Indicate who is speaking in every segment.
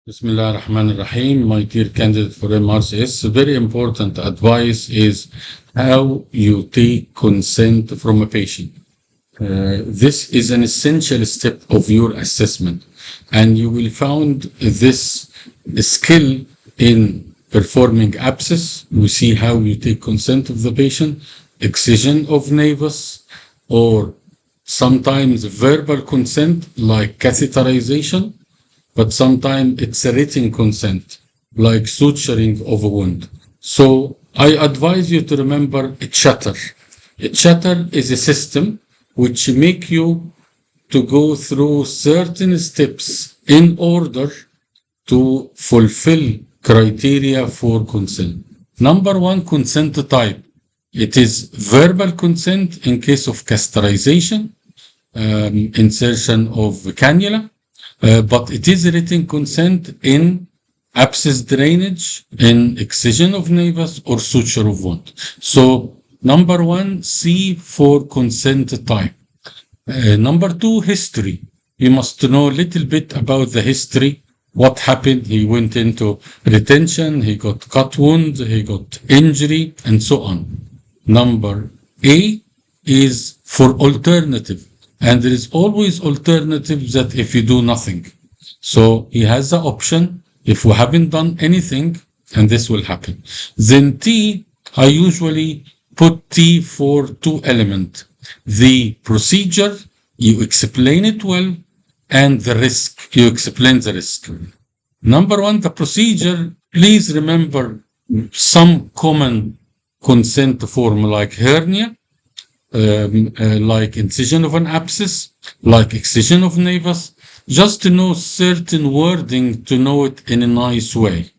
Speaker 1: Bismillah ar-Rahman ar-Rahim, my dear candidate for MRCS. Very important advice is how you take consent from a patient. This is an essential step of your assessment, and you will find this skill in performing abscess. We see how you take consent of the patient, excision of nevus, or sometimes verbal consent like catheterization, but sometimes it's a written consent, like suturing of a wound. So I advise you to remember a chatter. A chatter is a system which make you to go through certain steps in order to fulfill criteria for consent. Number one, consent type. It is verbal consent in case of catheterization, insertion of cannula. But it is written consent in abscess drainage, in excision of nevus, or suture of wound. So, number one, C for consent type. Number two, history. You must know a little bit about the history. What happened? He went into retention, he got cut wound, he got injury, and so on. Number A is for alternative. And there is always alternatives that if you do nothing. So he has the option, if we haven't done anything, and this will happen. Then T, I usually put T for two elements. The procedure, you explain it well, and the risk, you explain the risk. Number one, the procedure, please remember some common consent form like hernia, like incision of an abscess, like excision of nevus, just to know certain wording, to know it in a nice way.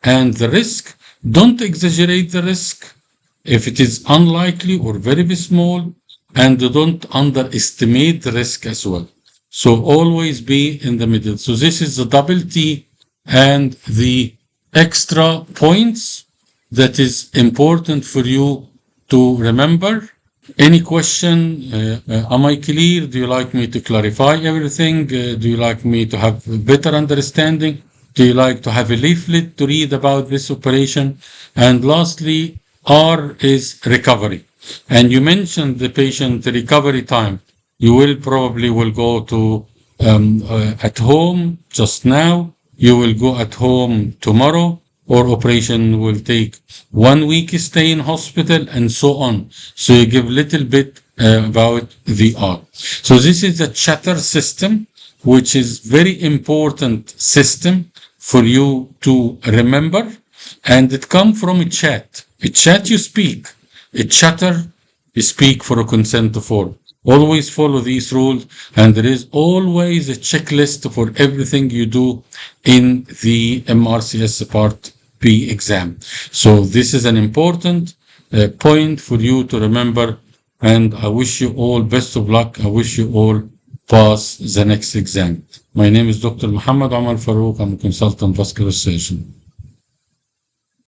Speaker 1: And the risk, don't exaggerate the risk if it is unlikely or very small, and don't underestimate the risk as well. So always be in the middle. So this is the double T and the extra points that is important for you to remember. Any question? Am I clear? Do you like me to clarify everything? Do you like me to have a better understanding? Do you like to have a leaflet to read about this operation? And lastly, R is recovery. And you mentioned the patient recovery time. You will probably go to at home just now. You will go at home tomorrow, or operation will take 1 week stay in hospital, and so on. So you give little bit about the R. So this is a chatter system, which is very important system for you to remember. And it comes from a chat. A chat you speak. A chatter you speak for a consent form. Always follow these rules, and there is always a checklist for everything you do in the MRCS Part B exam. So this is an important point for you to remember, and I wish you all best of luck. I wish you all pass the next exam. My name is Dr. Muhammad Omar Farouk. I'm a consultant vascular surgeon.